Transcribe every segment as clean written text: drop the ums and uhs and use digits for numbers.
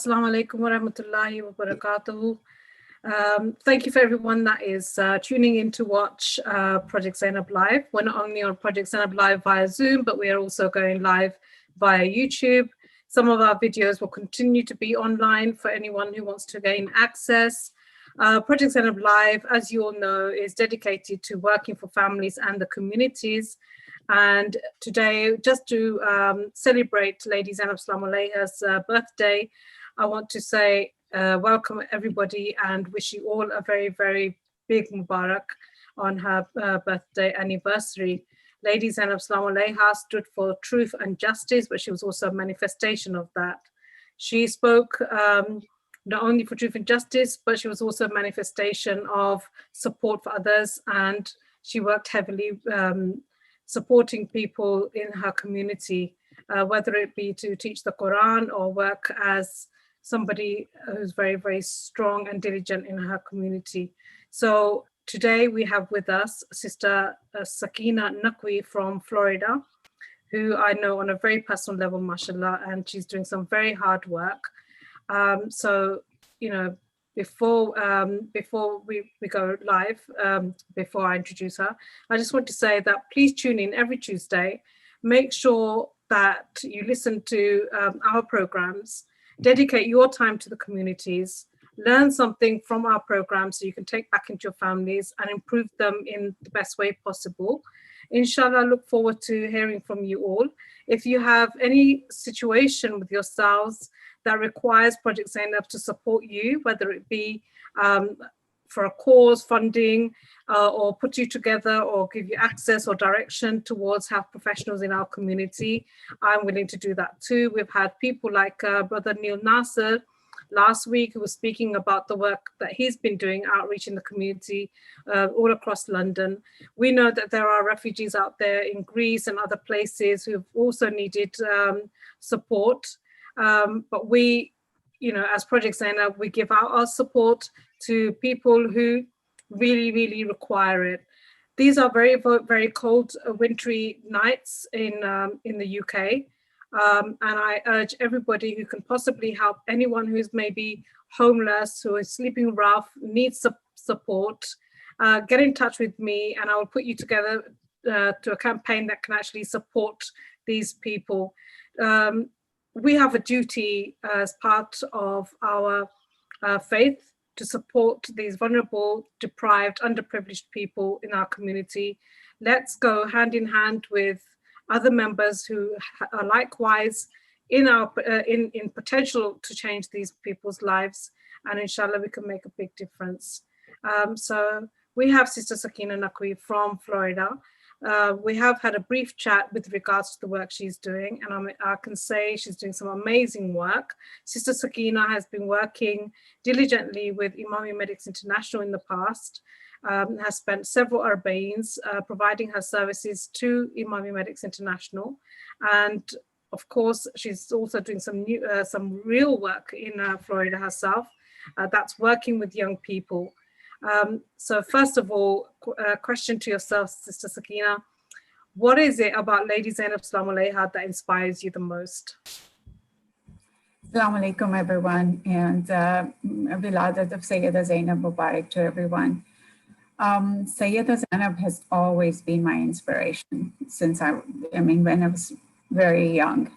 Assalamu alaikum wa rahmatullahi wa barakatuhu. Thank you for everyone that is tuning in to watch Project Zainab Live. We're not only on Project Zainab Live via Zoom, but we are also going live via YouTube. Some of our videos will continue to be online for anyone who wants to gain access. Project Zainab Live, as you all know, is dedicated to working for families and the communities. And today, just to celebrate Lady Zainab Salam Alaiha's birthday, I want to say welcome everybody and wish you all a very, very big Mubarak on her birthday anniversary. Lady Zainab Salam Alaiha stood for truth and justice, but she was also a manifestation of that. She spoke not only for truth and justice, but she was also a manifestation of support for others, and she worked heavily supporting people in her community, whether it be to teach the Quran or work as somebody who's very, very strong and diligent in her community. So today we have with us Sister Sakina Naqvi from Florida, who I know on a very personal level, mashallah, and she's doing some very hard work. So, you know, before we go live, before I introduce her, I just want to say that please tune in every Tuesday. Make sure that you listen to our programs, dedicate your time to the communities, learn something from our programs so you can take back into your families and improve them in the best way possible. Inshallah, I look forward to hearing from you all. If you have any situation with yourselves that requires Project Zainab to support you, whether it be for a cause, funding, or put you together or give you access or direction towards health professionals in our community, I'm willing to do that too. We've had people like Brother Neil Nasser last week who was speaking about the work that he's been doing outreach in the community all across London. We know that there are refugees out there in Greece and other places who've also needed support. But we, you know, as Project Zainab, we give out our support to people who really, really require it. These are very, very cold, wintry nights in the UK. And I urge everybody who can possibly help anyone who is maybe homeless, who is sleeping rough, needs support, get in touch with me and I will put you together to a campaign that can actually support these people. We have a duty as part of our faith to support these vulnerable, deprived, underprivileged people in our community. Let's go hand in hand with other members who are likewise in potential to change these people's lives, and inshallah we can make a big difference. So we have Sister Sakina Naqvi from Florida. We have had a brief chat with regards to the work she's doing, and I can say she's doing some amazing work. Sister Sakina has been working diligently with Imami Medics International in the past, has spent several Arbaeens providing her services to Imami Medics International. And of course, she's also doing some real work in Florida herself. That's working with young people. So first of all, a question to yourself, Sister Sakina. What is it about Lady Zainab Salam Alaiha that inspires you the most? Assalamu alaikum, everyone, and Biladat of Sayyida Zainab Mubarak to everyone. Sayyida Zainab has always been my inspiration since when I was very young.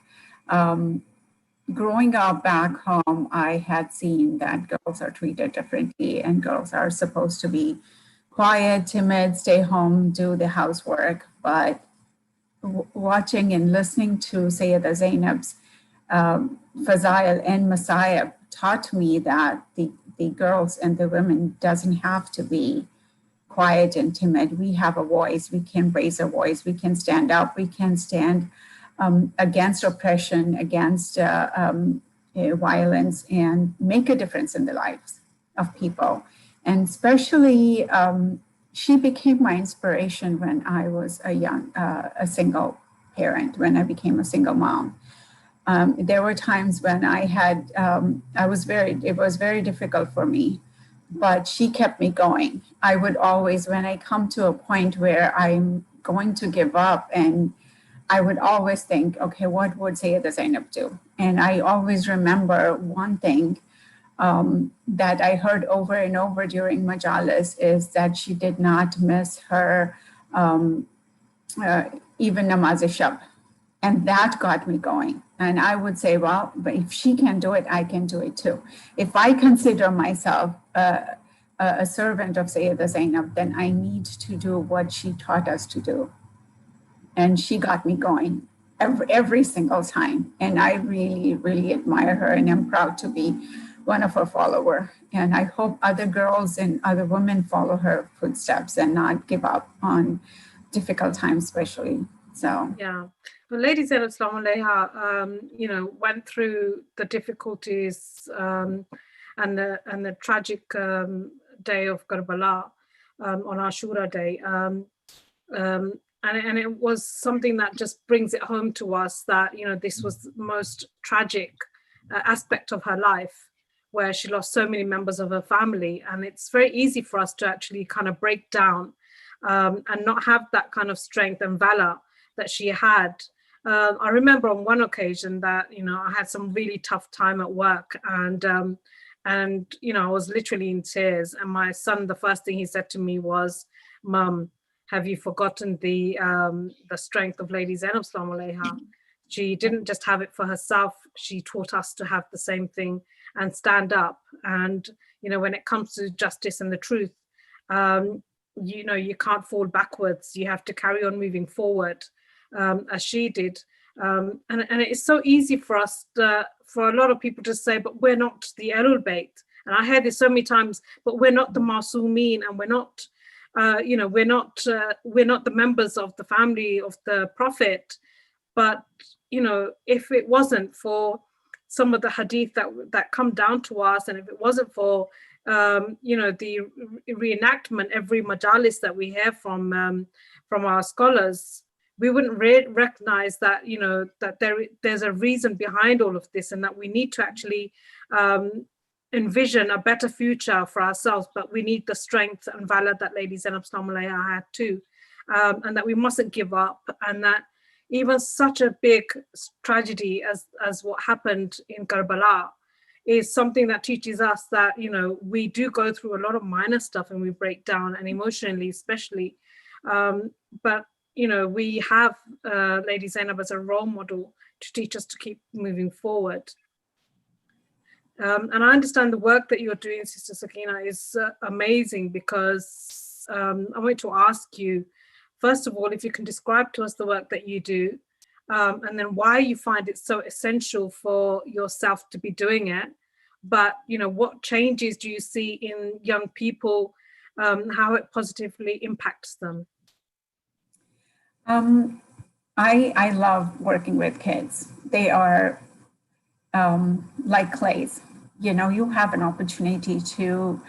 Growing up back home, I had seen that girls are treated differently and girls are supposed to be quiet, timid, stay home, do the housework. But watching and listening to Sayyida Zainab's Fazail and Messiah taught me that the girls and the women doesn't have to be quiet and timid. We have a voice, we can raise a voice, we can stand up, we can stand against oppression, against violence, and make a difference in the lives of people. And especially, she became my inspiration when I was a single parent, when I became a single mom. There were times when it was very difficult for me, but she kept me going. I would always, when I come to a point where I'm going to give up and I would always think, okay, what would Sayyidah Zainab do? And I always remember one thing that I heard over and over during Majalis is that she did not miss her even namaz shab. And that got me going. And I would say, well, but if she can do it, I can do it too. If I consider myself a servant of Sayyidah Zainab, then I need to do what she taught us to do. And she got me going every single time. And I really, really admire her, and I'm proud to be one of her followers. And I hope other girls and other women follow her footsteps and not give up on difficult times, especially. So yeah. Well, Lady Zainab Salaam Alaiha, went through the difficulties and the tragic day of Karbala on Ashura Day. And it was something that just brings it home to us that, this was the most tragic aspect of her life, where she lost so many members of her family. And it's very easy for us to actually kind of break down and not have that kind of strength and valor that she had. I remember on one occasion that, I had some really tough time at work, and I was literally in tears. And my son, the first thing he said to me was, "Mum, have you forgotten the strength of Lady Zainab Salaam Alaiha? She didn't just have it for herself. She taught us to have the same thing and stand up. And, when it comes to justice and the truth, you can't fall backwards. You have to carry on moving forward, as she did." And it's so easy for us, for a lot of people to say, but we're not the Ahlul Bayt. And I heard this so many times, but we're not the Masumeen, and we're not, we're not the members of the family of the Prophet. But, if it wasn't for some of the hadith that come down to us, and if it wasn't for, the reenactment every majalis that we hear from our scholars, we wouldn't recognize that, that there's a reason behind all of this, and that we need to actually envision a better future for ourselves. But we need the strength and valor that Lady Zainab Salaam Alaiha had too, and that we mustn't give up, and that even such a big tragedy as what happened in Karbala is something that teaches us that, we do go through a lot of minor stuff and we break down, and emotionally especially, but we have Lady Zainab as a role model to teach us to keep moving forward. And I understand the work that you're doing, Sister Sakina, is amazing, because I want to ask you, first of all, if you can describe to us the work that you do, and then why you find it so essential for yourself to be doing it. But, what changes do you see in young people, how it positively impacts them? I love working with kids. They are like clays. You have an opportunity to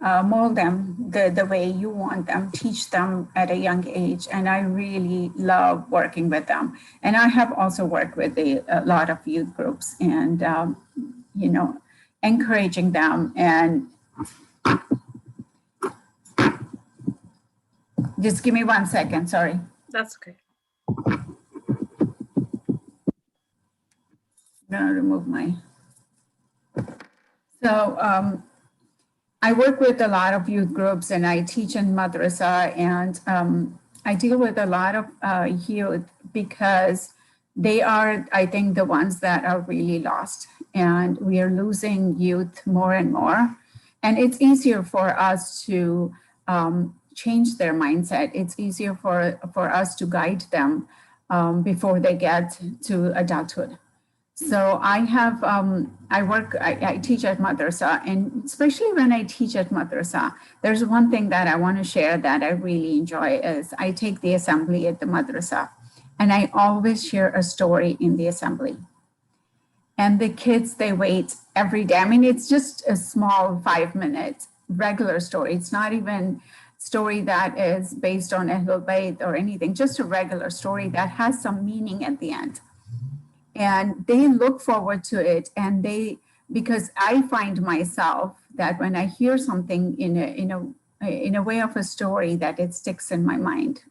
mold them the way you want them, teach them at a young age. And I really love working with them. And I have also worked with a lot of youth groups, and, encouraging them. And just give me 1 second, sorry. That's okay. I'm gonna remove my. So I work with a lot of youth groups, and I teach in madrasa, and I deal with a lot of youth, because they are, I think, the ones that are really lost, and we are losing youth more and more. And it's easier for us to change their mindset. It's easier for us to guide them before they get to adulthood. So I have, I teach at madrasa, and especially when I teach at madrasa, there's one thing that I want to share that I really enjoy is I take the assembly at the madrasa, and I always share a story in the assembly. And the kids, they wait every day. I mean, it's just a small 5-minute regular story. It's not even story that is based on Ahlul Bayt or anything, just a regular story that has some meaning at the end. And they look forward to it, and because I find myself that when I hear something in a way of a story, that it sticks in my mind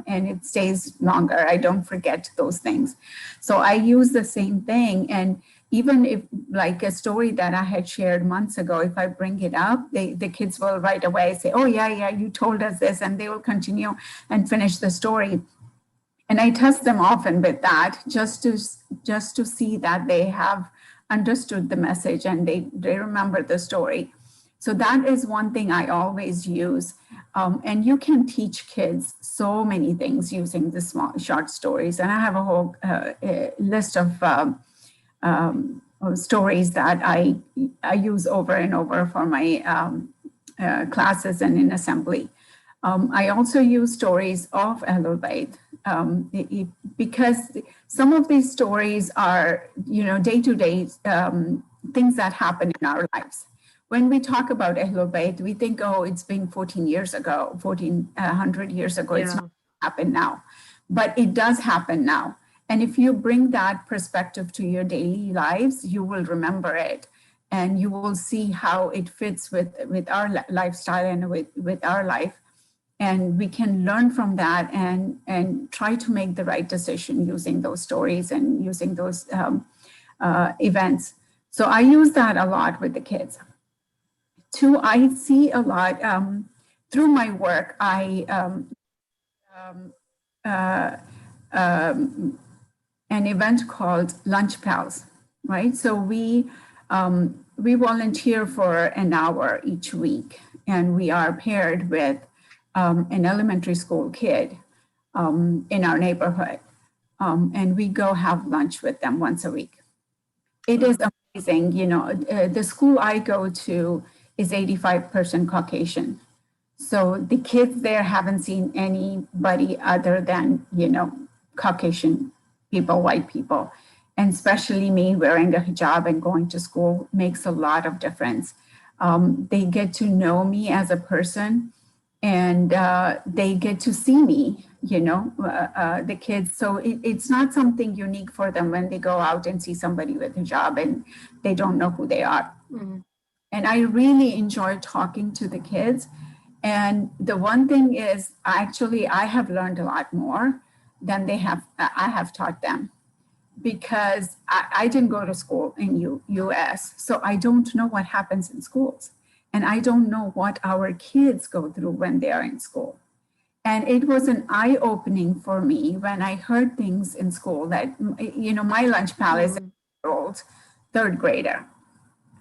and it stays longer. I don't forget those things. So I use the same thing. And even if like a story that I had shared months ago, if I bring it up, the kids will right away say, oh yeah, you told us this, and they will continue and finish the story. And I test them often with that just to see that they have understood the message and they remember the story. So that is one thing I always use. And you can teach kids so many things using the small short stories. And I have a whole list of stories that I use over and over for my classes and in assembly. I also use stories of Ahlul Bayt because some of these stories are, day-to-day things that happen in our lives. When we talk about Ahlul Bayt, we think, oh, it's been 1400 years ago. Yeah. It's not happened now, but it does happen now. And if you bring that perspective to your daily lives, you will remember it. And you will see how it fits with our lifestyle and with our life. And we can learn from that and try to make the right decision using those stories and using those events. So I use that a lot with the kids. Two, I see a lot through my work. An event called Lunch Pals, right? So we volunteer for an hour each week, and we are paired with an elementary school kid in our neighborhood, and we go have lunch with them once a week. It is amazing, the school I go to is 85% Caucasian. So the kids there haven't seen anybody other than, Caucasian people, white people. And especially me wearing a hijab and going to school makes a lot of difference. They get to know me as a person, and they get to see me, the kids. So it's not something unique for them when they go out and see somebody with hijab and they don't know who they are. Mm-hmm. And I really enjoy talking to the kids. And the one thing is, actually, I have learned a lot more than I have taught them, because I didn't go to school in US, so I don't know what happens in schools. And I don't know what our kids go through when they are in school. And it was an eye-opening for me when I heard things in school that, my lunch pal is a 8-year-old third grader,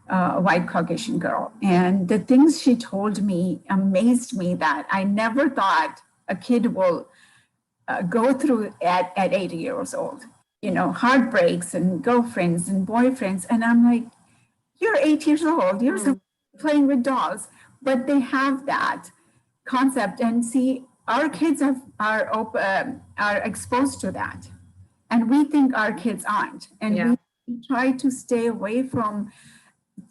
white Caucasian girl. And the things she told me amazed me that I never thought a kid will go through at 80 years old, heartbreaks and girlfriends and boyfriends. And I'm like, you're 8 years old, you're playing with dolls, but they have that concept. And see, our kids are exposed to that. And we think our kids aren't. And we try to stay away from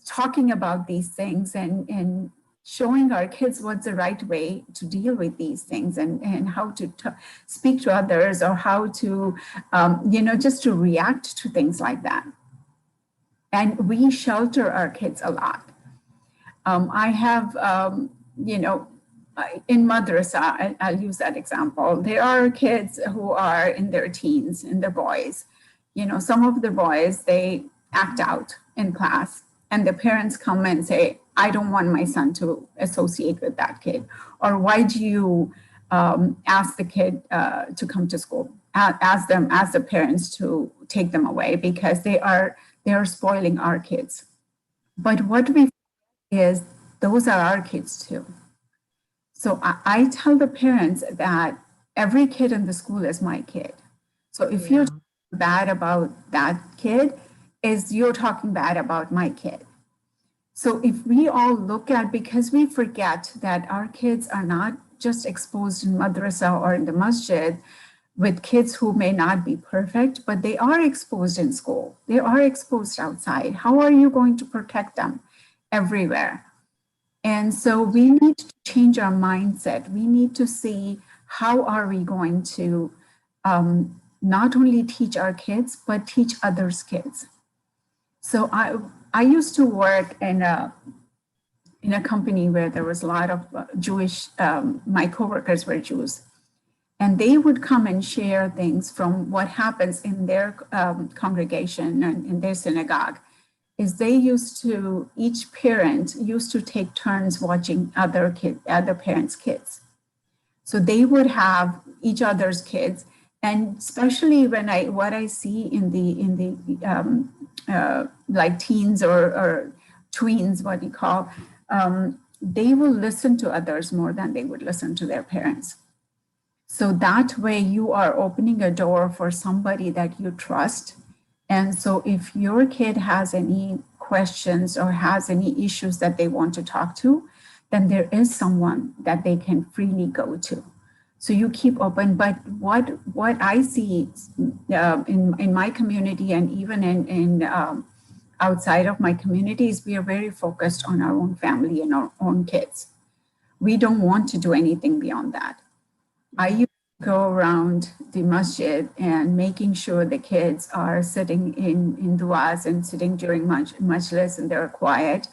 talking about these things and showing our kids what's the right way to deal with these things and how to speak to others, or how to, just to react to things like that. And we shelter our kids a lot. I have, in madrasa, I'll use that example. There are kids who are in their teens, and the boys, some of the boys, they act out in class, and the parents come and say, I don't want my son to associate with that kid. Or why do you ask the kid to come to school? Ask the parents to take them away, because they are spoiling our kids. But what we is, those are our kids too. So I tell the parents that every kid in the school is my kid. So if you're bad about that kid, you're talking bad about my kid. So if we all look at, because we forget that our kids are not just exposed in madrasa or in the masjid with kids who may not be perfect, but they are exposed in school. They are exposed outside. How are you going to protect them everywhere? And so we need to change our mindset. We need to see, how are we going to not only teach our kids, but teach others' kids. So I used to work in a company where there was a lot of Jewish, my coworkers were Jews. And they would come and share things from what happens in their congregation and in their synagogue. Is they used to, each parent used to take turns watching other parents' kids. So they would have each other's kids, and especially when what I see in the like teens or tweens, what you call, they will listen to others more than they would listen to their parents. So that way you are opening a door for somebody that you trust. And so if your kid has any questions or has any issues that they want to talk to, then there is someone that they can freely go to. So you keep open. But what I see in my community and even in outside of my communities, we are very focused on our own family and our own kids. We don't want to do anything beyond that. I used to go around the masjid and making sure the kids are sitting in du'as and sitting during majlis and they're quiet.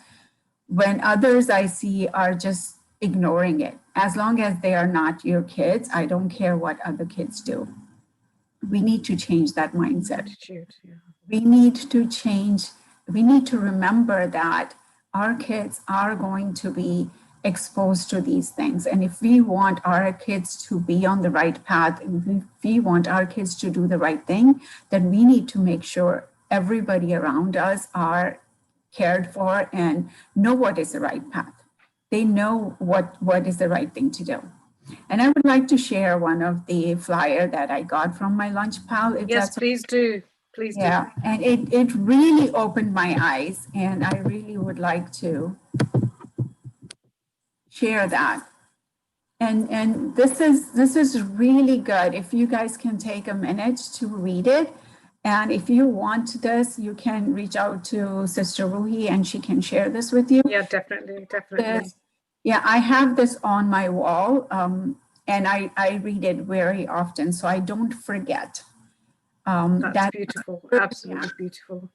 When others I see are just ignoring it. As long as they are not your kids, I don't care what other kids do. We need to change that mindset. Attitude, yeah. We need to change, we need to remember that our kids are going to be exposed to these things. And if we want our kids to be on the right path, and if we want our kids to do the right thing, then we need to make sure everybody around us are cared for and know what is the right path. They know what is the right thing to do. And I would like to share one of the flyer that I got from my lunch pal. Yes, please do. Please do. Yeah, and it really opened my eyes, and I really would like to share that. And this is really good. If you guys can take a minute to read it, and if you want this, you can reach out to Sister Ruhi, and she can share this with you. Yeah, definitely. Yeah, I have this on my wall, and I read it very often, so I don't forget. That's beautiful. Absolutely beautiful.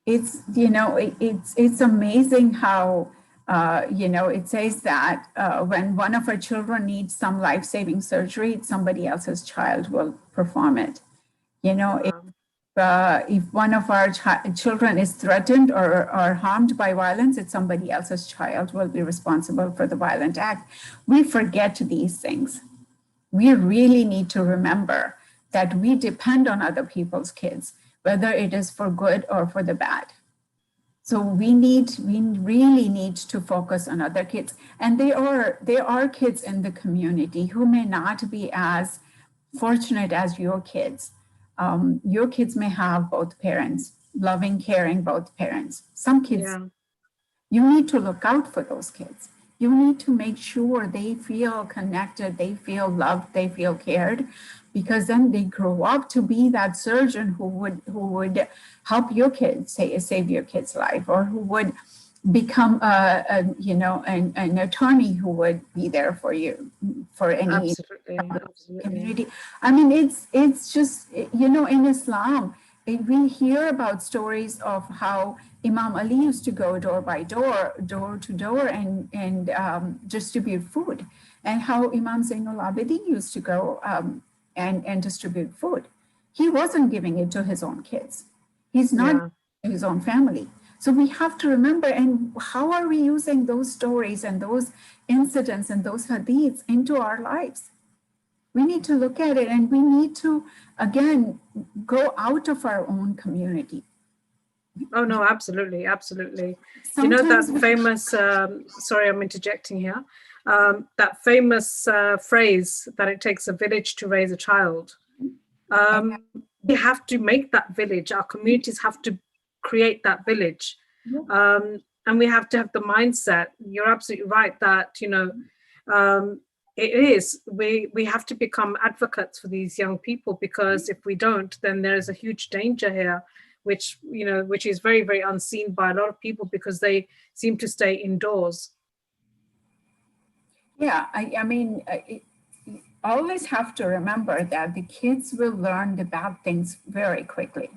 It's, it's amazing how, it says that when one of our children needs some life-saving surgery, somebody else's child will perform it. If one of our children is threatened or harmed by violence, it's somebody else's child will be responsible for the violent act. We forget these things. We really need to remember that we depend on other people's kids, whether it is for good or for the bad. So we really need to focus on other kids. And there are kids in the community who may not be as fortunate as your kids. Your kids may have both parents, loving, caring both parents. Some kids, you need to look out for those kids. You need to make sure they feel connected, they feel loved, they feel cared, because then they grow up to be that surgeon who would help your kids, save your kid's life, or who would become an attorney who would be there for you for any community. I mean, it's just, in Islam, we hear about stories of how Imam Ali used to go door to door and distribute food, and how Imam Zainul Abidin used to go and distribute food. He wasn't giving it to his own kids. He's not his own family. So we have to remember, and how are we using those stories and those incidents and those hadiths into our lives? We need to look at it, and we need to, again, go out of our own community. Oh, no, absolutely. Sometimes that famous, sorry, I'm interjecting here, that famous phrase that it takes a village to raise a child. We have to make that village. Our communities have to create that village. And we have to have the mindset. You're absolutely right that, it is. We have to become advocates for these young people, because if we don't, then there's a huge danger here, which is very, very unseen by a lot of people, because they seem to stay indoors. Yeah, I mean, always have to remember that the kids will learn the bad things very quickly.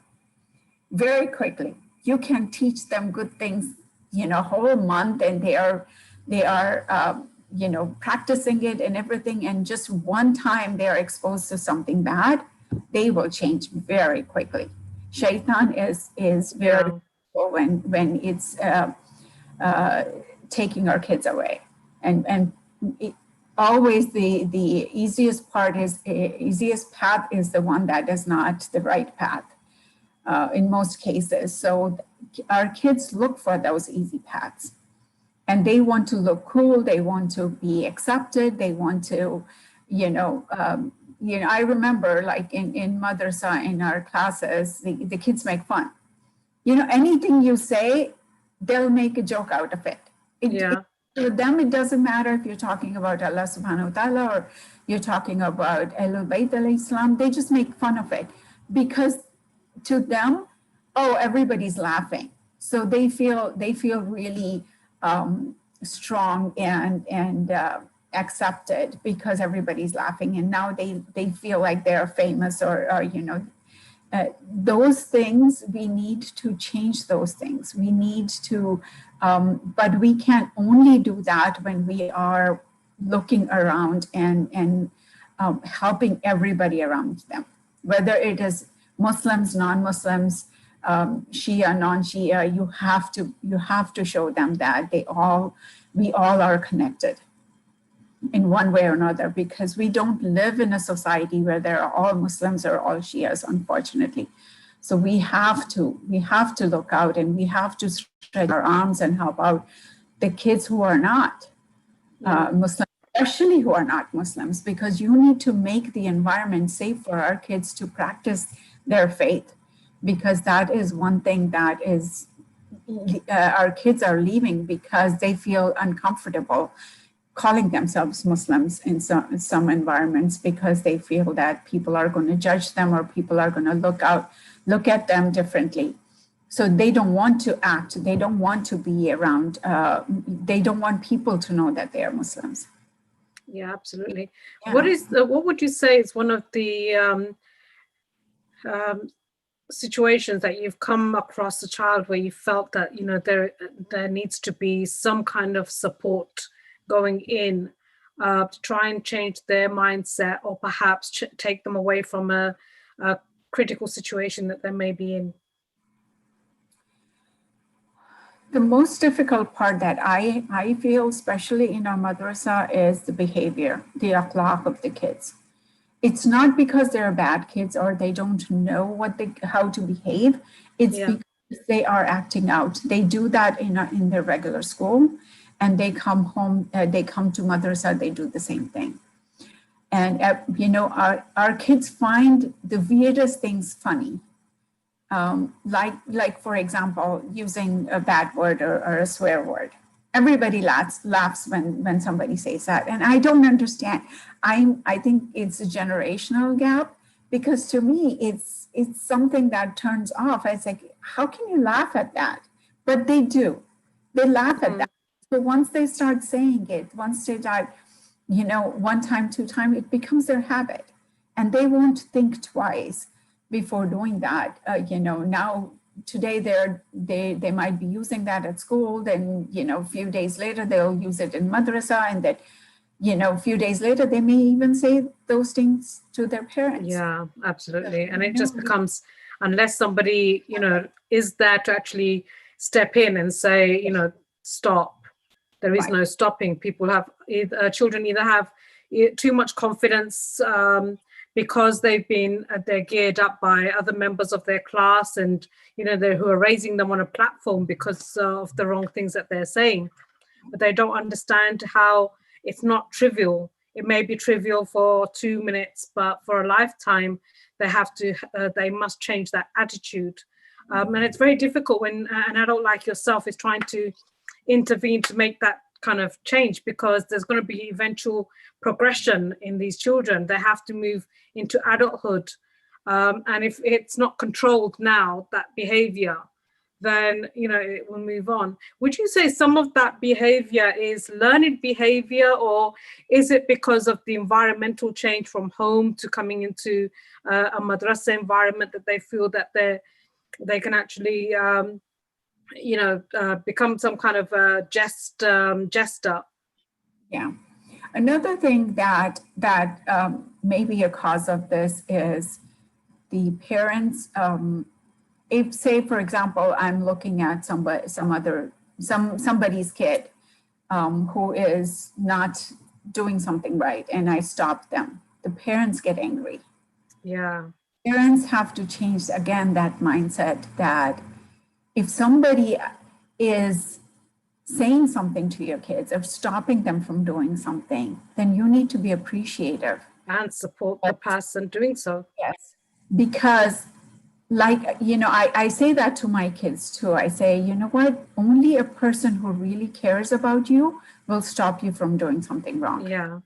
Very quickly. You can teach them good things, whole month, and they are practicing it and everything, and just one time they're exposed to something bad, they will change very quickly. Shaitan is very when it's taking our kids away, and it, always the easiest path is the one that is not the right path in most cases. So our kids look for those easy paths, and they want to look cool, they want to be accepted, they want to, I remember like in madrasa, in our classes, the kids make fun. Anything you say, they'll make a joke out of it. To them, it doesn't matter if you're talking about Allah subhanahu wa ta'ala or you're talking about Ahlul Bayt alayhi salam, they just make fun of it because to them, oh, everybody's laughing. So they feel really strong and accepted because everybody's laughing, and now they feel like they're famous or those things. We need to change those things. We need to, but we can only do that when we are looking around and helping everybody around them, whether it is Muslims, non-Muslims, Shia, non-Shia. You have to show them that we all are connected in one way or another, because we don't live in a society where there are all Muslims or all Shias, unfortunately. So we have to look out, and we have to stretch our arms and help out the kids who are not Muslims, especially who are not Muslims, because you need to make the environment safe for our kids to practice their faith, because that is one thing that is our kids are leaving because they feel uncomfortable calling themselves Muslims in some environments, because they feel that people are going to judge them or people are going to look at them differently. So they don't want to act, they don't want to be around, they don't want people to know that they are Muslims. Yeah, absolutely. Yeah. What would you say is one of the situations that you've come across a child where you felt that there needs to be some kind of support going in to try and change their mindset, or perhaps take them away from a critical situation that they may be in? The most difficult part that I feel, especially in our madrasa, is the behavior, the akhlaq of the kids. It's not because they're bad kids or they don't know how to behave. It's because they are acting out. They do that in their regular school, and they come home, they come to madrasa, they do the same thing. And our kids find the weirdest things funny. Like for example, using a bad word or a swear word. Everybody laughs when somebody says that. And I don't understand. I think it's a generational gap, because to me, it's something that turns off. It's like, how can you laugh at that? But they do. They laugh at that. So once they start saying it, once they start, one time, two time, it becomes their habit. And they won't think twice before doing that. Now today they might be using that at school, then a few days later they'll use it in madrasa, and that a few days later they may even say those things to their parents. Yeah, absolutely. And it just becomes, unless somebody is there to actually step in and say stop, there is no stopping. People have children either have too much confidence because they're geared up by other members of their class, and who are raising them on a platform because of the wrong things that they're saying. But they don't understand how it's not trivial. It may be trivial for 2 minutes, but for a lifetime, they must change that attitude. And it's very difficult when an adult like yourself is trying to intervene to make that kind of change, because there's going to be eventual progression in these children. They have to move into adulthood. And if it's not controlled now, that behavior, then it will move on. Would you say some of that behavior is learned behavior, or is it because of the environmental change from home to coming into a madrasa environment that they feel that they can actually become some kind of a jester? Yeah. Another thing that may be a cause of this is the parents. If, say, for example, I'm looking at somebody's kid who is not doing something right, and I stop them, the parents get angry. Yeah. Parents have to change again that mindset that if somebody is saying something to your kids or stopping them from doing something, then you need to be appreciative. And support the person doing so. Yes. Because, like, I say that to my kids too. I say, you know what? Only a person who really cares about you will stop you from doing something wrong. Yeah.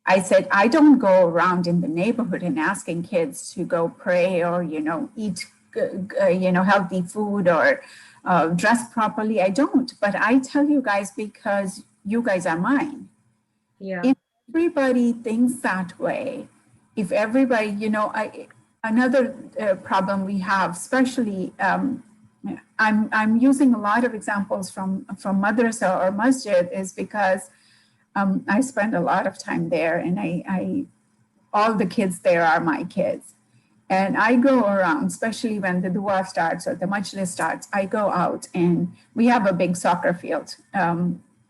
I said, I don't go around in the neighborhood and asking kids to go pray or, eat, healthy food or dress properly. I don't, but I tell you guys because you guys are mine. Yeah. If everybody thinks that way, if everybody, another problem we have, especially, I'm using a lot of examples from madrasa or masjid is because I spend a lot of time there, and I all the kids there are my kids. And I go around, especially when the dua starts or the majlis starts, I go out and we have a big soccer field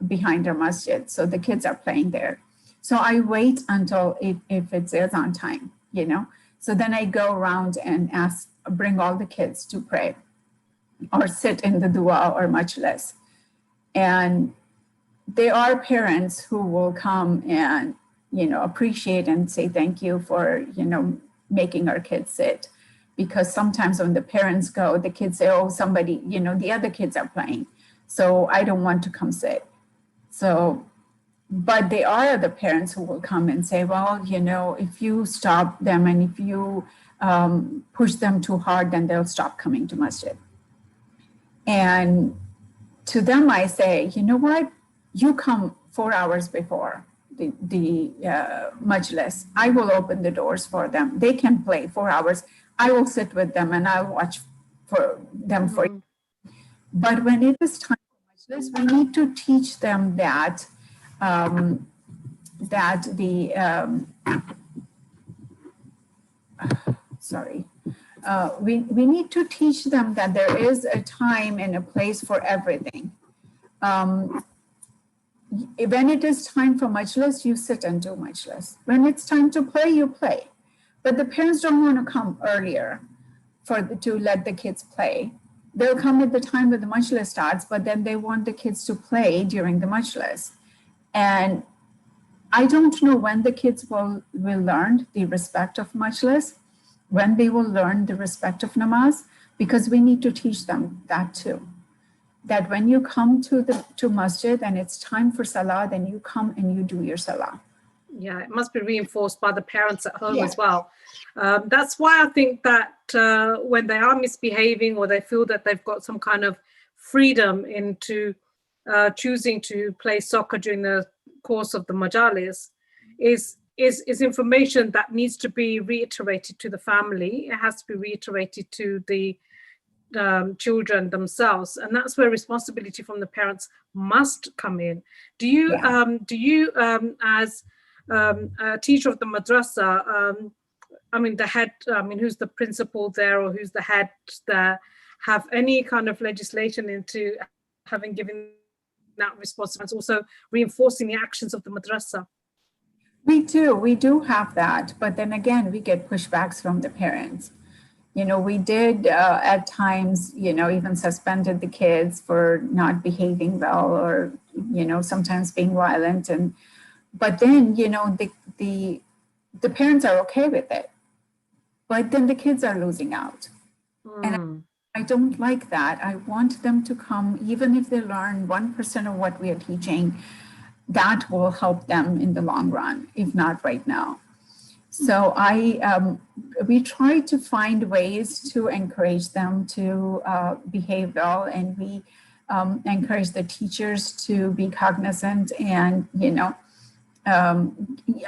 behind our masjid. So the kids are playing there. So I wait until if it is on time, So then I go around and bring all the kids to pray or sit in the dua or majlis. And there are parents who will come and, appreciate and say thank you for, making our kids sit. Because sometimes when the parents go, the kids say, oh, somebody, the other kids are playing. So I don't want to come sit. So, but there are other parents who will come and say, well, if you stop them and if you push them too hard, then they'll stop coming to masjid. And to them, I say, you know what? You come 4 hours before the majlis. I will open the doors for them. They can play 4 hours. I will sit with them and I'll watch for them for you. But when it is time for majlis, we need to teach them that we need to teach them that there is a time and a place for everything. When it is time for majlis, you sit and do majlis. When it's time to play, you play. But the parents don't want to come earlier to let the kids play. They'll come at the time that the majlis starts, but then they want the kids to play during the majlis. And I don't know when the kids will learn the respect of majlis, when they will learn the respect of namaz, because we need to teach them that too. That when you come to masjid and it's time for salah, then you come and you do your salah. Yeah, it must be reinforced by the parents at home as well. That's why I think that when they are misbehaving or they feel that they've got some kind of freedom into choosing to play soccer during the course of the majalis is information that needs to be reiterated to the family. It has to be reiterated to the children themselves, and that's where responsibility from the parents must come in. Do you as a teacher of the madrasa, the head, who's the principal there or who's the head there, have any kind of legislation into having given that responsibility, also reinforcing the actions of the madrasa? We do have that, but then again, we get pushbacks from the parents. We did at times, even suspended the kids for not behaving well or, sometimes being violent. But then, the parents are okay with it. But then the kids are losing out. And I don't like that. I want them to come, even if they learn 1% of what we are teaching, that will help them in the long run, if not right now. So we try to find ways to encourage them to behave well, and we encourage the teachers to be cognizant. And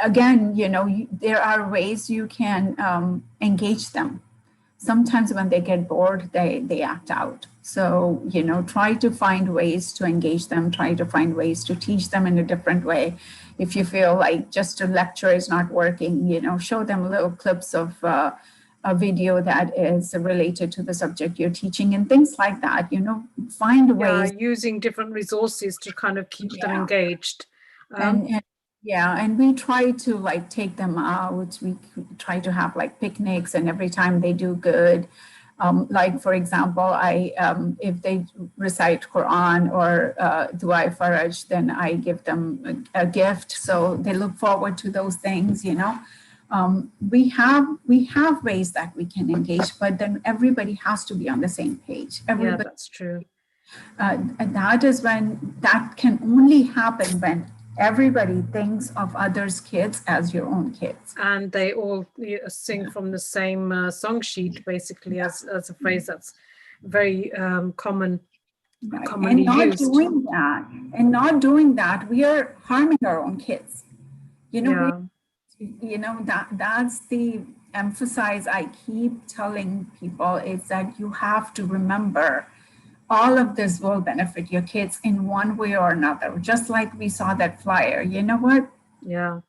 again, there are ways you can engage them. Sometimes when they get bored, they act out. So, try to find ways to engage them, try to find ways to teach them in a different way. If you feel like just a lecture is not working, show them little clips of a video that is related to the subject you're teaching and things like that, find ways. Using different resources to kind of keep them engaged. And we try to like take them out. We try to have like picnics, and every time they do good, like for example, if they recite Quran or Dua Faraj, then I give them a gift, so they look forward to those things. We have ways that we can engage, but then everybody has to be on the same page. Yeah, that's true. And that can only happen when everybody thinks of others' kids as your own kids. And they all sing from the same song sheet, basically, as a phrase that's very commonly used. Not doing that, we are harming our own kids. That's the emphasis I keep telling people, is that you have to remember all of this will benefit your kids in one way or another. Just like we saw that flyer, you know what? Yeah.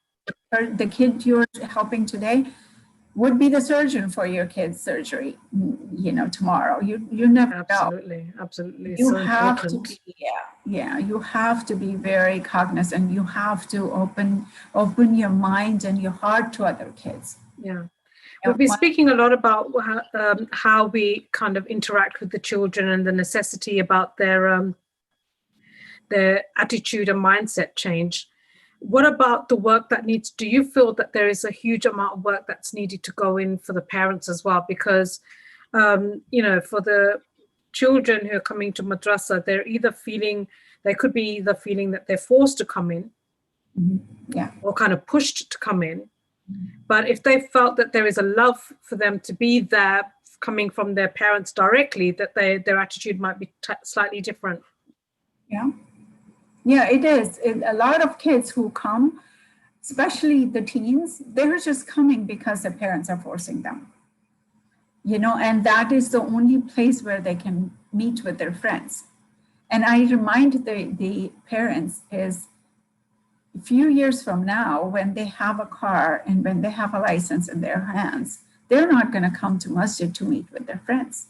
The kid you're helping today would be the surgeon for your kid's surgery, tomorrow. You never know. Absolutely. You have to be, you have to be very cognizant. You have to open your mind and your heart to other kids. Yeah. We'll be speaking a lot about how we kind of interact with the children and the necessity about their attitude and mindset change. What about the work that do you feel that there is a huge amount of work that's needed to go in for the parents as well? Because, for the children who are coming to madrasa, they could be either feeling that they're forced to come in, or kind of pushed to come in. But if they felt that there is a love for them to be there coming from their parents directly, that their attitude might be slightly different. Yeah, it is. A lot of kids who come, especially the teens, they're just coming because their parents are forcing them. And that is the only place where they can meet with their friends. And I remind the parents is, a few years from now, when they have a car and when they have a license in their hands, they're not going to come to masjid to meet with their friends.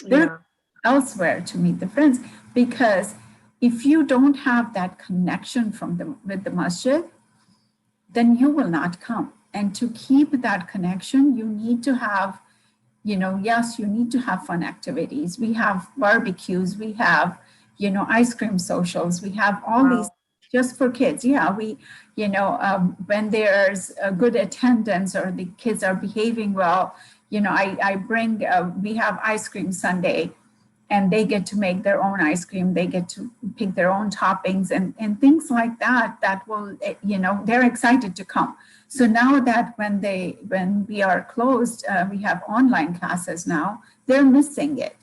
They're elsewhere to meet the friends, because if you don't have that connection with the masjid, then you will not come. And to keep that connection, you need to have, yes, you need to have fun activities. We have barbecues, we have, ice cream socials, we have all these just for kids. When there's a good attendance or the kids are behaving well, I bring, we have ice cream Sunday, and they get to make their own ice cream. They get to pick their own toppings and things like that, that will, they're excited to come. So now that when we are closed, we have online classes now, they're missing it.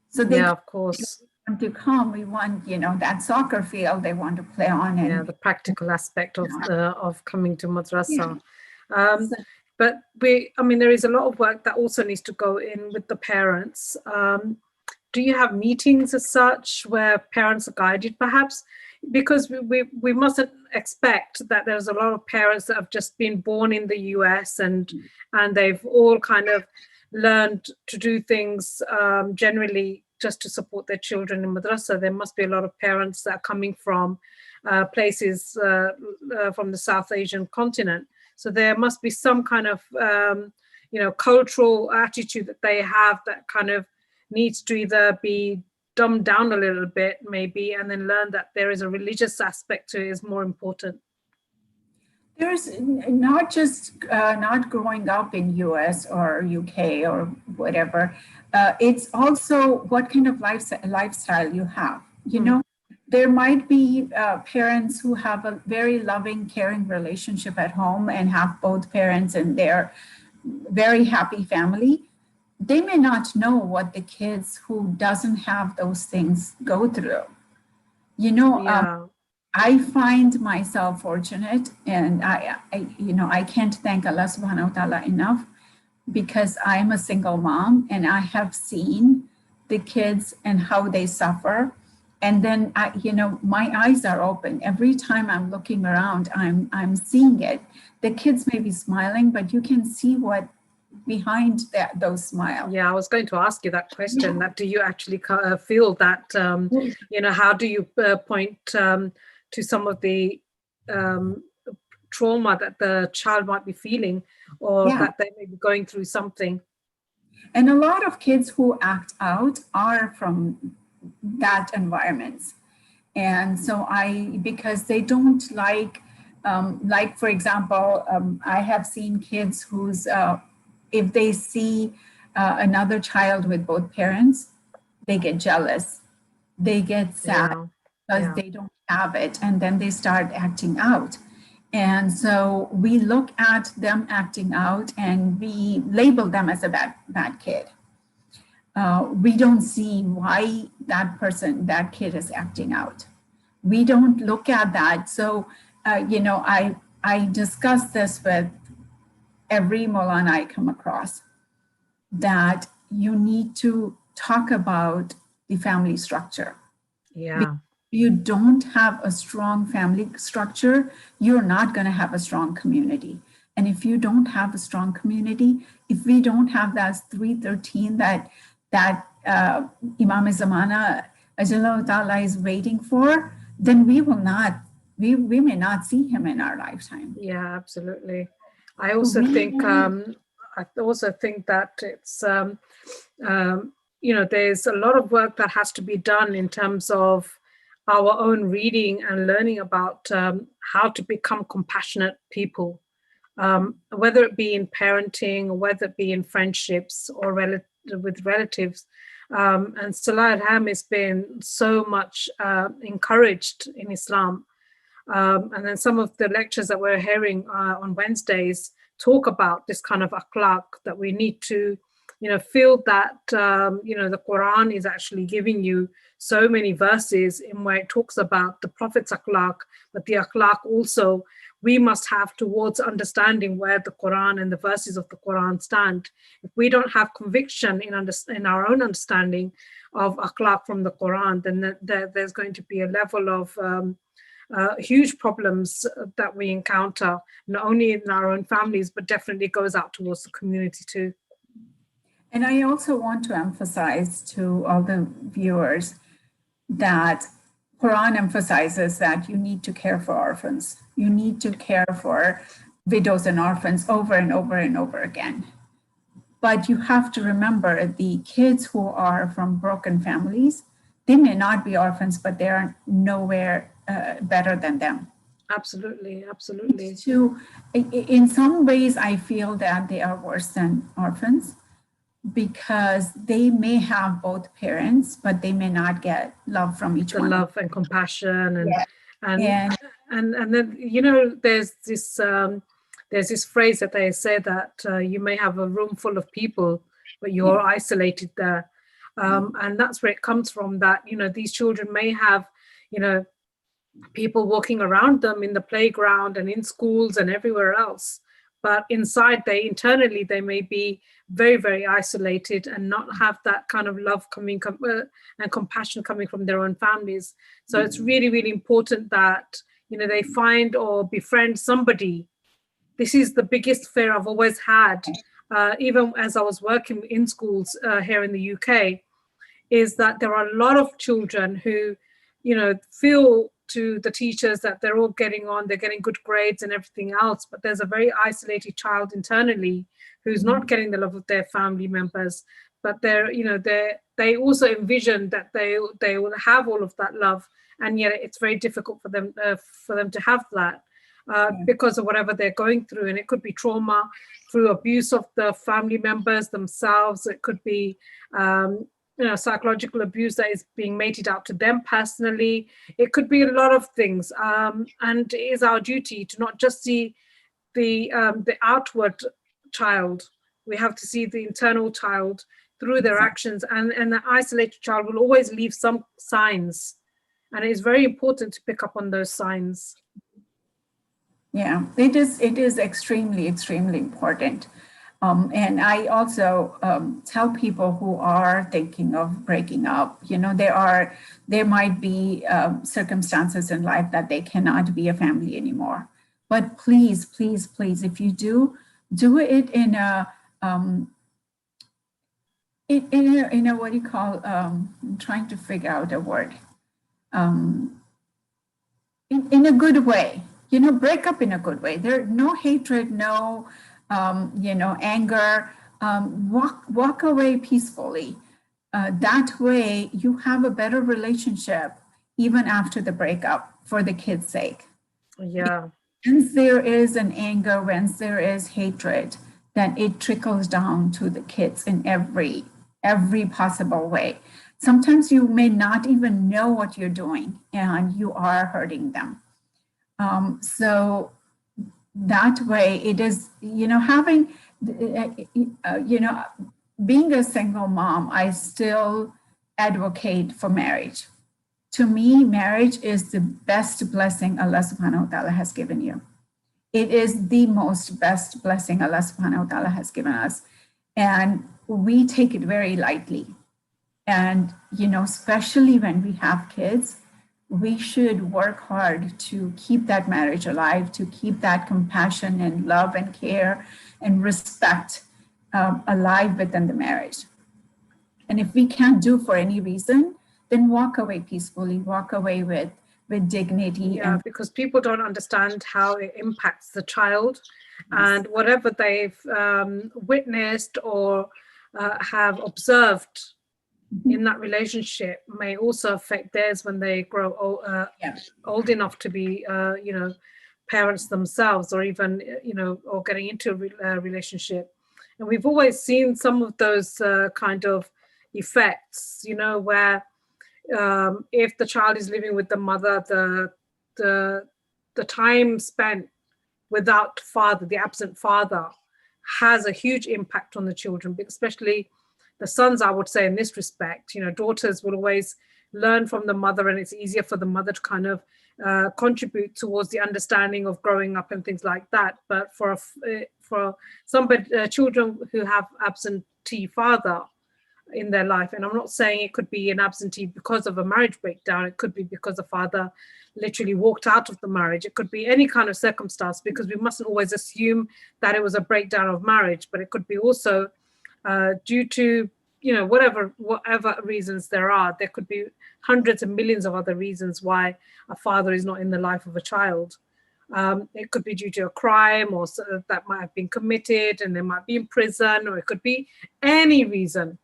So they of course want to come. We want, that soccer field they want to play on. And the practical aspect of coming to madrasa. But there is a lot of work that also needs to go in with the parents. Do you have meetings as such where parents are guided, perhaps? Because we mustn't expect that there's a lot of parents that have just been born in the US and they've all kind of learned to do things generally just to support their children in madrasa. There must be a lot of parents that are coming from places from the South Asian continent. So there must be some kind of, cultural attitude that they have that kind of needs to either be dumbed down a little bit, maybe, and then learn that there is a religious aspect to it is more important. There's not just not growing up in US or UK or whatever. It's also what kind of lifestyle you have. There might be parents who have a very loving, caring relationship at home and have both parents and they're very happy family. They may not know what the kids who doesn't have those things go through. I find myself fortunate, and I can't thank Allah subhanahu wa ta'ala enough, because I'm a single mom and I have seen the kids and how they suffer. And then my eyes are open. Every time I'm looking around, I'm seeing it. The kids may be smiling, but you can see what behind those smiles. Yeah, I was going to ask you that question. That do you actually feel that how do you point to some of the trauma that the child might be feeling, or that they may be going through something? And a lot of kids who act out are from that environments. And so because they don't like for example, I have seen kids who's, if they see another child with both parents, they get jealous, they get sad because they don't have it, and then they start acting out. And so we look at them acting out and we label them as a bad kid. We don't see why that kid is acting out. We don't look at that. So, I discuss this with every Maulana I come across, that you need to talk about the family structure. Yeah. If you don't have a strong family structure, you're not going to have a strong community. And if you don't have a strong community, if we don't have that 313 that Imam Zamana Ajallahu Ta'ala is waiting for, then we may not see him in our lifetime. Yeah, absolutely. I also think that it's there's a lot of work that has to be done in terms of our own reading and learning about how to become compassionate people, whether it be in parenting, or whether it be in friendships or with relatives. And Salah Ham has been so much encouraged in Islam. And then some of the lectures that we're hearing on Wednesdays talk about this kind of akhlaq, that we need to, feel that, the Quran is actually giving you so many verses in where it talks about the Prophet's akhlaq, but the akhlaq also we must have towards understanding where the Quran and the verses of the Quran stand. If we don't have conviction in our own understanding of akhlaq from the Quran, then there's going to be a level of huge problems that we encounter, not only in our own families, but definitely goes out towards the community too. And I also want to emphasize to all the viewers that Quran emphasizes that you need to care for orphans. You need to care for widows and orphans over and over and over again. But you have to remember the kids who are from broken families, they may not be orphans, but they are nowhere better than them. Absolutely, absolutely. In some ways, I feel that they are worse than orphans, because they may have both parents, but they may not get love from each one. Love and compassion, and then there's this phrase that they say that you may have a room full of people, but you're isolated there, and that's where it comes from. That these children may have people walking around them in the playground and in schools and everywhere else, but inside internally they may be very, very isolated and not have that kind of love coming and compassion coming from their own families. So it's really, really important that they find or befriend somebody. This is the biggest fear I've always had, even as I was working in schools here in the UK, is that there are a lot of children who feel to the teachers that they're all they're getting good grades and everything else, but there's a very isolated child internally who's not getting the love of their family members, but they also envision that they will have all of that love, and yet it's very difficult for them to have that because of whatever they're going through. And it could be trauma through abuse of the family members themselves. It could be psychological abuse that is being meted out to them personally. It could be a lot of things, and it is our duty to not just see the outward child. We have to see the internal child through their actions, and the isolated child will always leave some signs, and it is very important to pick up on those signs. Yeah, it is extremely, extremely important. And I also tell people who are thinking of breaking up, there might be circumstances in life that they cannot be a family anymore. But please, please, please, if you do it in a what do you call? I'm trying to figure out a word. In a good way, break up in a good way. There, no hatred, no, anger. Walk away peacefully. That way, you have a better relationship even after the breakup for the kids' sake. Yeah. Once there is an anger, once there is hatred, then it trickles down to the kids in every possible way. Sometimes you may not even know what you're doing and you are hurting them. So that way it is, having, being a single mom, I still advocate for marriage. To me, marriage is the best blessing Allah subhanahu wa ta'ala has given you. It is the most best blessing Allah subhanahu wa ta'ala has given us. And we take it very lightly. And, especially when we have kids, we should work hard to keep that marriage alive, to keep that compassion and love and care and respect alive within the marriage. And if we can't do for any reason, then walk away peacefully, walk away with dignity. Yeah, because people don't understand how it impacts the child. And whatever they've witnessed or have observed in that relationship may also affect theirs when they grow old enough to be, parents themselves, or even, or getting into a relationship. And we've always seen some of those kind of effects, where if the child is living with the mother, the time spent without father, the absent father, has a huge impact on the children, especially the sons, I would say, in this respect. Daughters will always learn from the mother, and it's easier for the mother to kind of contribute towards the understanding of growing up and things like that. But for some children who have absentee father in their life, and I'm not saying it could be an absentee because of a marriage breakdown, it could be because the father literally walked out of the marriage, it could be any kind of circumstance, because we mustn't always assume that it was a breakdown of marriage, but it could be also due to whatever reasons there could be hundreds of millions of other reasons why a father is not in the life of a child. It could be due to a crime or that might have been committed and they might be in prison, or it could be any reason.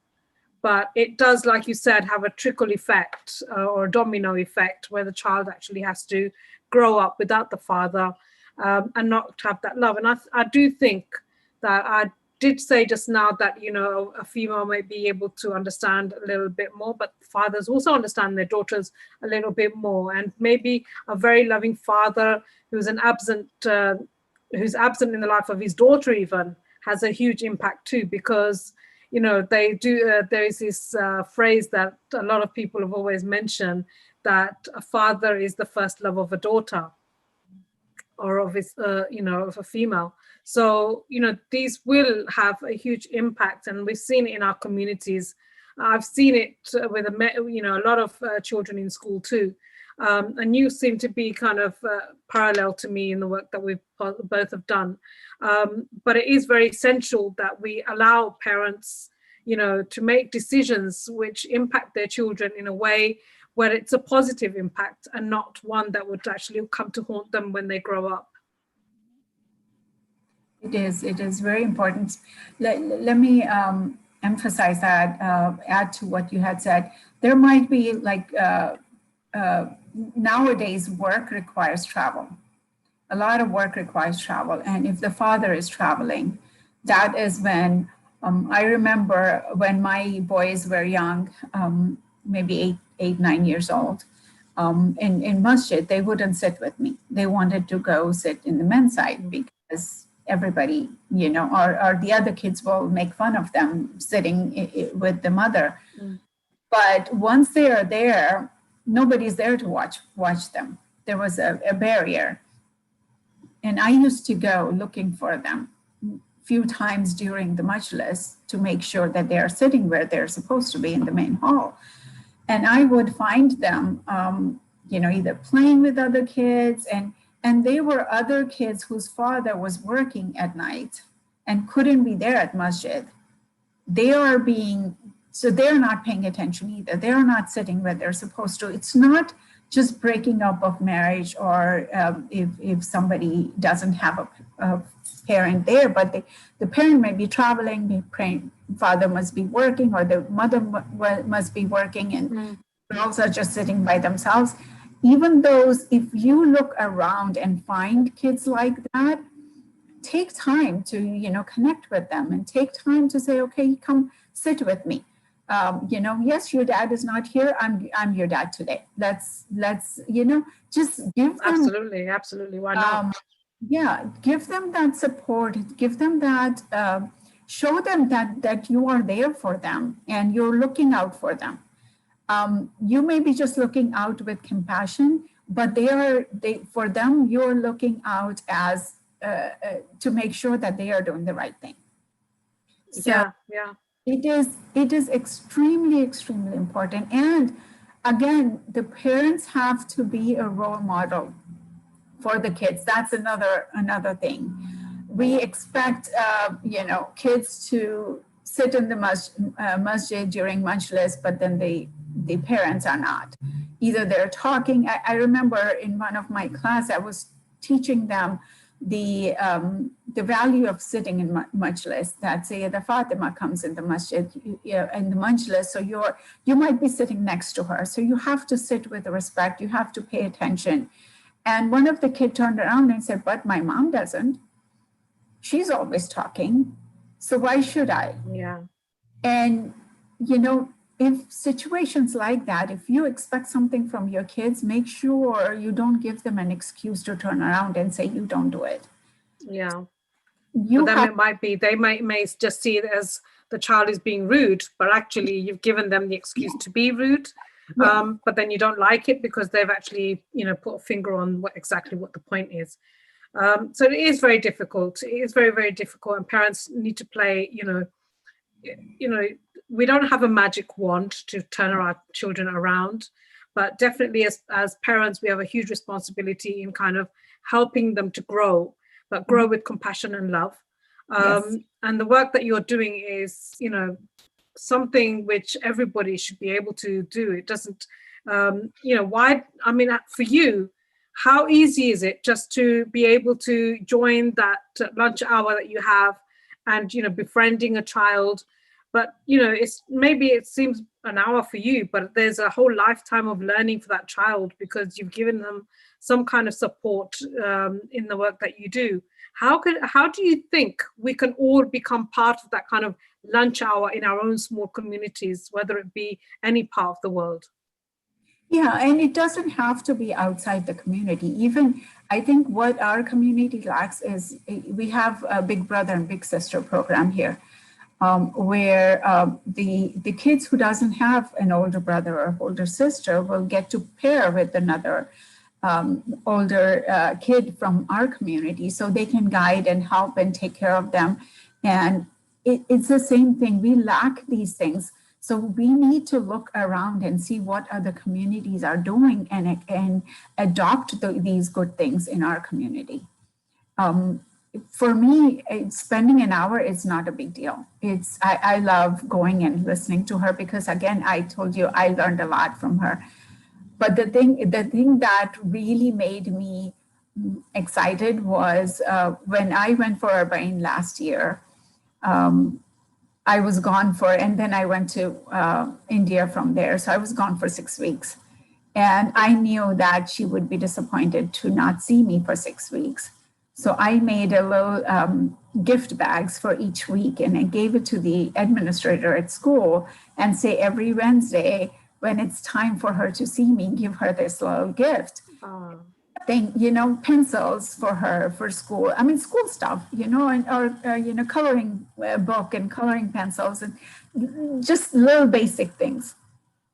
But it does, like you said, have a trickle effect or a domino effect, where the child actually has to grow up without the father and not have that love. And I do think that I did say just now that, a female may be able to understand a little bit more, but fathers also understand their daughters a little bit more. And maybe a very loving father who's absent in the life of his daughter even has a huge impact too, because they do. There is this phrase that a lot of people have always mentioned, that a father is the first love of a daughter, or of his, of a female. So, these will have a huge impact, and we've seen it in our communities. I've seen it with a lot of children in school too. And you seem to be kind of parallel to me in the work that we've both have done. But it is very essential that we allow parents, to make decisions which impact their children in a way where it's a positive impact and not one that would actually come to haunt them when they grow up. It is very important. Let me emphasize that, add to what you had said. There might be nowadays work requires travel. A lot of work requires travel. And if the father is traveling, that is when, I remember when my boys were young, maybe 9 years old, in masjid, they wouldn't sit with me. They wanted to go sit in the men's side because everybody, or the other kids will make fun of them sitting with the mother. But once they are there, nobody's there to watch them. There was a barrier. And I used to go looking for them few times during the majlis to make sure that they are sitting where they're supposed to be in the main hall. And I would find them, either playing with other kids, and they were other kids whose father was working at night and couldn't be there at masjid. So they're not paying attention either. They're not sitting where they're supposed to. It's not just breaking up of marriage, or if somebody doesn't have a parent there, but the parent may be traveling, the father must be working, or the mother must be working, and girls are just sitting by themselves. Even those, if you look around and find kids like that, take time to connect with them, and take time to say, okay, come sit with me. Yes, your dad is not here. I'm your dad today. Let's just give them. Absolutely. Why not? Give them that support. Give them that. Show them that you are there for them and you're looking out for them. You may be just looking out with compassion, but for them you're looking out as to make sure that they are doing the right thing. So yeah. It is extremely, extremely important. And again, the parents have to be a role model for the kids. That's another thing. We expect, kids to sit in the masjid during majlis, but then the parents are not. Either they're talking. I remember in one of my class, I was teaching them the value of sitting in majlis, that Sayyidah Fatima comes in the masjid, in the majlis, so you might be sitting next to her. So you have to sit with respect, you have to pay attention. And one of the kids turned around and said, but my mom doesn't. She's always talking. So why should I? Yeah. And, if situations like that, if you expect something from your kids, make sure you don't give them an excuse to turn around and say you don't do it. Yeah. But then it might be, they may just see it as the child is being rude, but actually you've given them the excuse to be rude. But then you don't like it because they've actually, put a finger on exactly what the point is. So it is very difficult. It is very, very difficult, and parents need to play, we don't have a magic wand to turn our children around, but definitely as parents, we have a huge responsibility in kind of helping them to grow, but grow with compassion and love. Yes. And the work that you're doing is, something which everybody should be able to do. It doesn't, for you, how easy is it just to be able to join that lunch hour that you have and, befriending a child? But, it seems an hour for you, but there's a whole lifetime of learning for that child because you've given them some kind of support in the work that you do. How do you think we can all become part of that kind of lunch hour in our own small communities, whether it be any part of the world? Yeah, and it doesn't have to be outside the community. Even I think what our community lacks is we have a big brother and big sister program here, where the kids who doesn't have an older brother or older sister will get to pair with another older kid from our community, so they can guide and help and take care of them. And it's the same thing. We lack these things. So we need to look around and see what other communities are doing and adopt these good things in our community. For me, spending an hour is not a big deal. I love going and listening to her because, again, I told you I learned a lot from her. But the thing that really made me excited was when I went for Arbaeen last year. I was gone and then I went to India from there. So I was gone for 6 weeks. And I knew that she would be disappointed to not see me for 6 weeks. So I made a little gift bags for each week, and I gave it to the administrator at school and say every Wednesday, when it's time for her to see me, give her this little gift. Thing, pencils for her for school. I mean, school stuff, or coloring book and coloring pencils and just little basic things.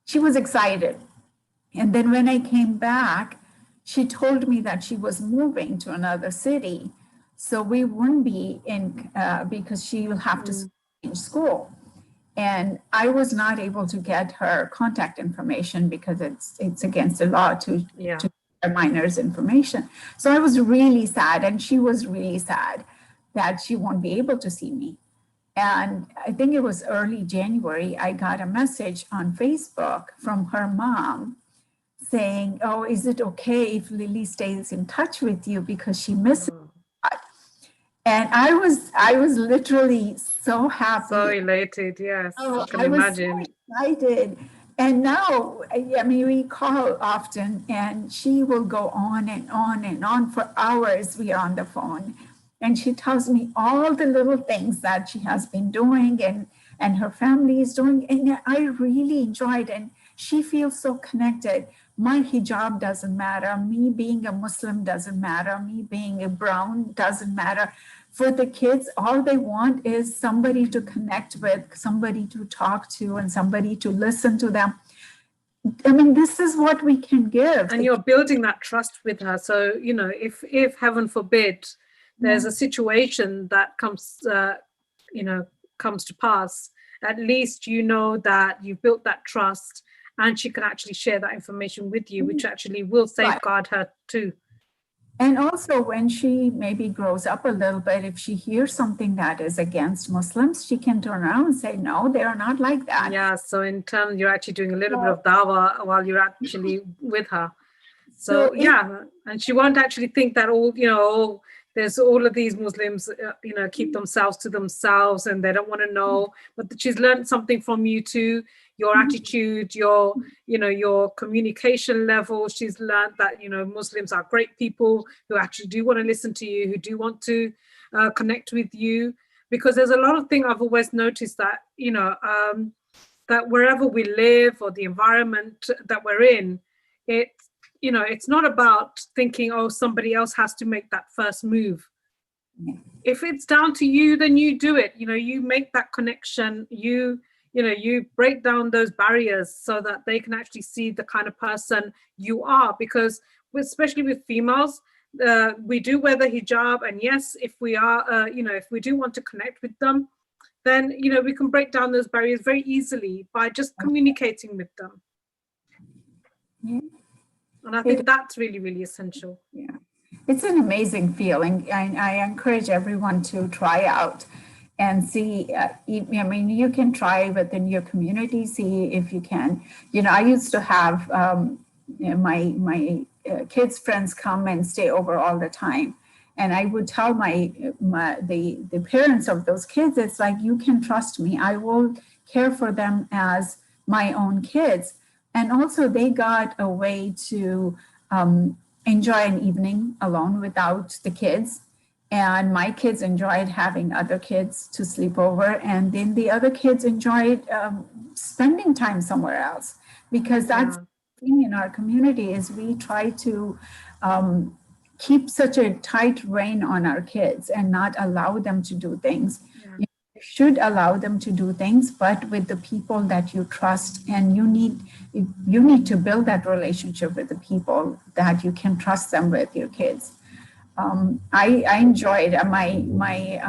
She was excited. And then when I came back, she told me that she was moving to another city. So we wouldn't be in, because she will have to change school. And I was not able to get her contact information because it's against the law to get a minor's information. So I was really sad, and she was really sad that she won't be able to see me. And I think it was early January, I got a message on Facebook from her mom saying, "Oh, is it okay if Lily stays in touch with you because she misses you?" And I was literally so happy. So elated, yes. Oh, I can imagine. Was so excited. And now, I mean, we call often, and she will go on and on and on for hours. We are on the phone. And she tells me all the little things that she has been doing and her family is doing. And I really enjoy it. And she feels so connected. My hijab doesn't matter. Me being a Muslim doesn't matter. Me being a brown doesn't matter. For the kids, all they want is somebody to connect with, somebody to talk to, and somebody to listen to them. I mean, this is what we can give. And you're building that trust with her. So, you know, if heaven forbid, there's a situation that comes, comes to pass, at least you know that you've built that trust and she can actually share that information with you, which actually will safeguard her too. And also when she maybe grows up a little bit, if she hears something that is against Muslims, she can turn around and say, no, they are not like that. Yeah, so in turn, you're actually doing a little bit of dawah while you're actually with her. So yeah, and she won't actually think that there's all of these Muslims, keep themselves to themselves and they don't want to know. But she's learned something from you too, your attitude, your communication level. She's learned that, Muslims are great people who actually do want to listen to you, who do want to connect with you. Because there's a lot of things I've always noticed that, that wherever we live or the environment that we're in, it's not about thinking, oh, somebody else has to make that first move. Yeah. If it's down to you, then you do it. You make that connection. You break down those barriers so that they can actually see the kind of person you are. Because especially with females, we do wear the hijab, and yes, if we are, if we do want to connect with them, then we can break down those barriers very easily by just communicating with them. Yeah. And I think that's really, really essential. Yeah, it's an amazing feeling. I encourage everyone to try out and see. You can try within your community, see if you can. I used to have my kids' friends come and stay over all the time. And I would tell the parents of those kids, it's like, you can trust me. I will care for them as my own kids. And also they got a way to enjoy an evening alone without the kids. And my kids enjoyed having other kids to sleep over. And then the other kids enjoyed spending time somewhere else. Because that's the thing in our community is we try to keep such a tight rein on our kids and not allow them to do things. Yeah. You should allow them to do things, but with the people that you trust, and you need to build that relationship with the people that you can trust them with your kids. I enjoyed my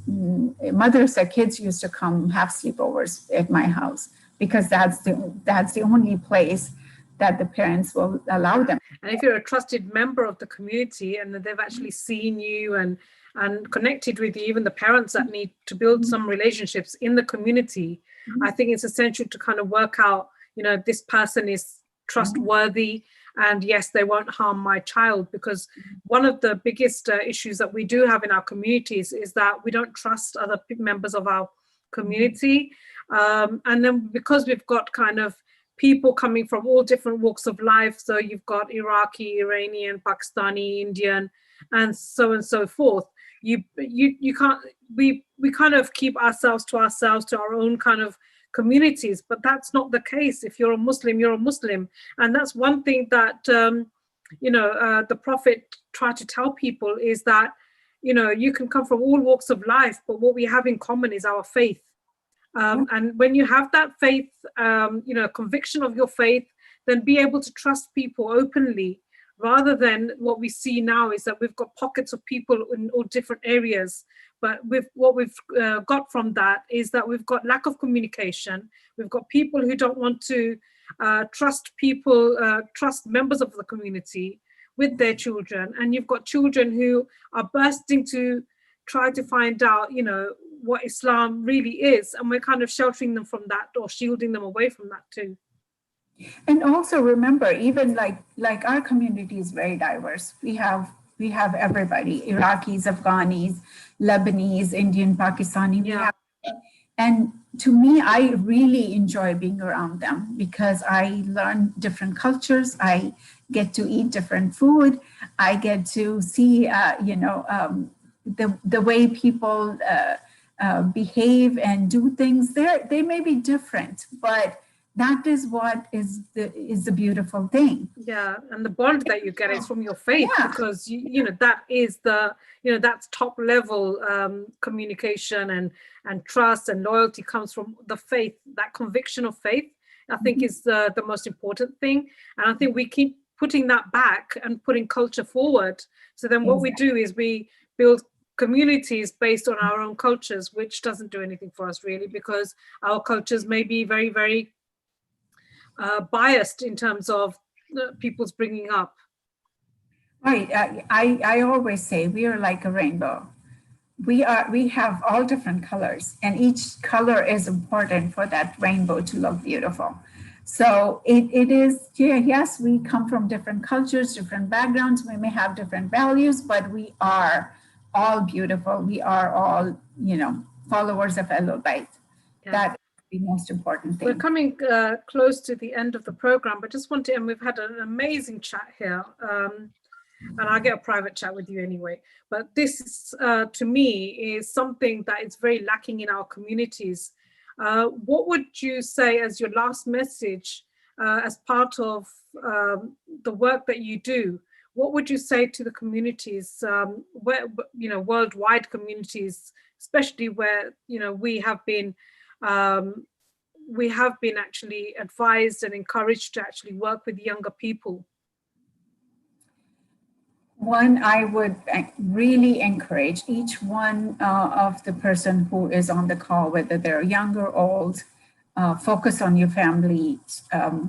mother said kids used to come have sleepovers at my house because that's the only place that the parents will allow them. And if you're a trusted member of the community and they've actually seen you and connected with you, even the parents that need to build some relationships in the community, I think it's essential to kind of work out, this person is trustworthy and yes, they won't harm my child. Because one of the biggest issues that we do have in our communities is that we don't trust other members of our community. And then because we've got kind of people coming from all different walks of life. So you've got Iraqi, Iranian, Pakistani, Indian, and so forth. You can't, we kind of keep ourselves to our own kind of communities, but that's not the case. If you're a Muslim, you're a Muslim. And that's one thing that, the Prophet tried to tell people is that, you can come from all walks of life, but what we have in common is our faith. And when you have that faith, conviction of your faith, then be able to trust people openly rather than what we see now is that we've got pockets of people in all different areas. But what we've got from that is that we've got lack of communication. We've got people who don't want to trust members of the community with their children. And you've got children who are bursting to try to find out, what Islam really is. And we're kind of sheltering them from that or shielding them away from that too. And also remember, even like our community is very diverse. We have everybody, Iraqis, Afghanis, Lebanese, Indian, Pakistani. Yeah. And to me, I really enjoy being around them because I learn different cultures. I get to eat different food. I get to see, the way people behave and do things. They may be different, but that is what is the beautiful thing. Yeah, and the bond that you get is from your faith, because that is that's top level communication and trust and loyalty comes from the faith. That conviction of faith, I think, is the most important thing. And I think we keep putting that back and putting culture forward. So then what we do is we build communities based on our own cultures, which doesn't do anything for us really, because our cultures may be very, very biased in terms of people's bringing up. Right. I always say we are like a rainbow. We have all different colors, and each color is important for that rainbow to look beautiful. So it is, yes, we come from different cultures, different backgrounds. We may have different values, but we are all beautiful. We are all, followers of Ahlul Bayt. Yeah. That the most important thing. We're coming close to the end of the program, but just and we've had an amazing chat here, and I'll get a private chat with you anyway. But this is, to me, is something that is very lacking in our communities. What would you say as your last message as part of the work that you do? What would you say to the communities, worldwide communities, especially where we have been actually advised and encouraged to actually work with younger people? One, I would really encourage each one of the person who is on the call, whether they're young or old, focus on your family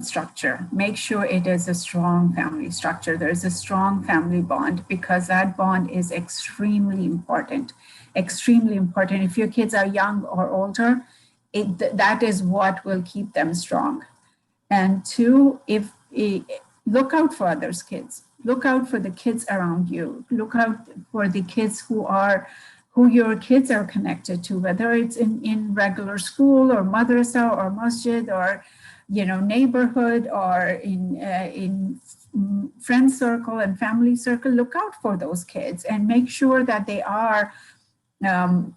structure. Make sure it is a strong family structure. There's a strong family bond, because that bond is extremely important. Extremely important. If your kids are young or older, that is what will keep them strong. And two, look out for others' kids. Look out for the kids around you. Look out for the kids who your kids are connected to, whether it's in regular school or madrasa or masjid or neighborhood or in friend circle and family circle. Look out for those kids and make sure that they are on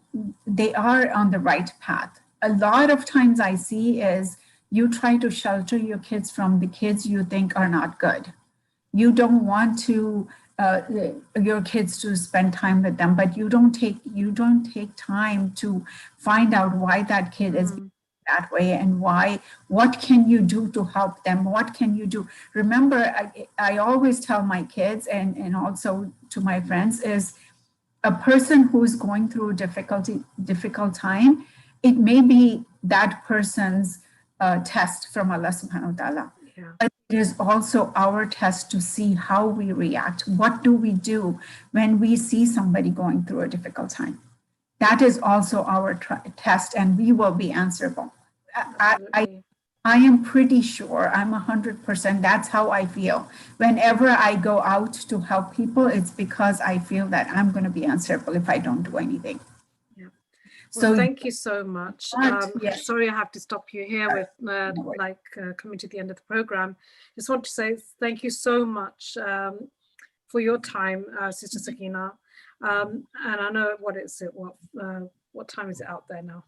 the right path. A lot of times I see is you try to shelter your kids from the kids you think are not good. You don't want to your kids to spend time with them, but you don't take time to find out why that kid is that way and what can you do to help them? What can you do? Remember, I always tell my kids and also to my friends is a person who's going through a difficult time, it may be that person's test from Allah subhanahu wa ta'ala. Yeah. But it is also our test to see how we react. What do we do when we see somebody going through a difficult time? That is also our test, and we will be answerable. I am pretty sure, I'm 100%, that's how I feel. Whenever I go out to help people, it's because I feel that I'm going to be answerable if I don't do anything. Well, thank you so much. Yes. Sorry, I have to stop you here with coming to the end of the program. Just want to say thank you so much for your time, Sister Sakina. And I know what time is it out there now?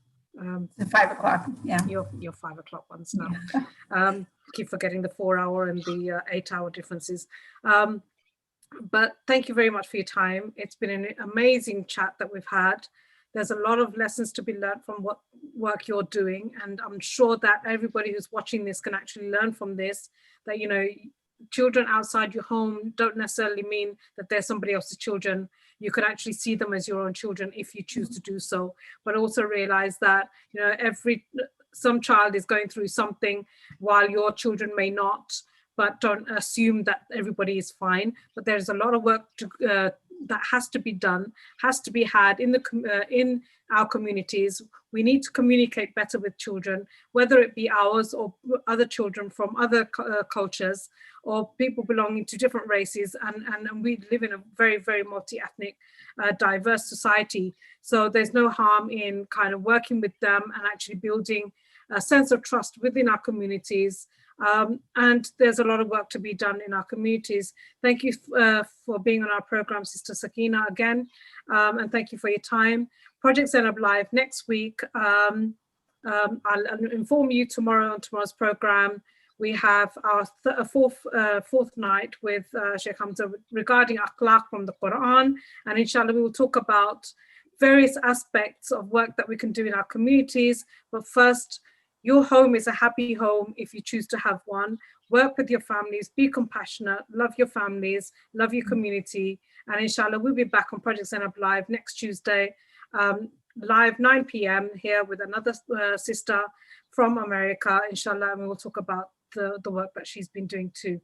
5 o'clock. Yeah, your 5 o'clock ones now. Keep forgetting the 4 hour and the 8 hour differences. But thank you very much for your time. It's been an amazing chat that we've had. There's a lot of lessons to be learned from what work you're doing. And I'm sure that everybody who's watching this can actually learn from this, that, children outside your home don't necessarily mean that they're somebody else's children. You could actually see them as your own children if you choose to do so, but also realize that, you know, some child is going through something while your children may not, but don't assume that everybody is fine. But there's a lot of work that has to be done, has to be had in our communities. We need to communicate better with children, whether it be ours or other children from other cultures or people belonging to different races. And we live in a very, very multi-ethnic, diverse society. So there's no harm in kind of working with them and actually building a sense of trust within our communities. And there's a lot of work to be done in our communities. Thank you for being on our program, Sister Sakina, again, and thank you for your time. Project Zainab Live next week. I'll inform you tomorrow on tomorrow's program. We have our fourth night with Sheikh Hamza regarding akhlaq from the Quran, and inshallah we will talk about various aspects of work that we can do in our communities. But first, your home is a happy home if you choose to have one. Work with your families, be compassionate, love your families, love your community. And inshallah, we'll be back on Project Zainab Live next Tuesday, live 9 p.m. here with another sister from America, inshallah, and we will talk about the work that she's been doing too.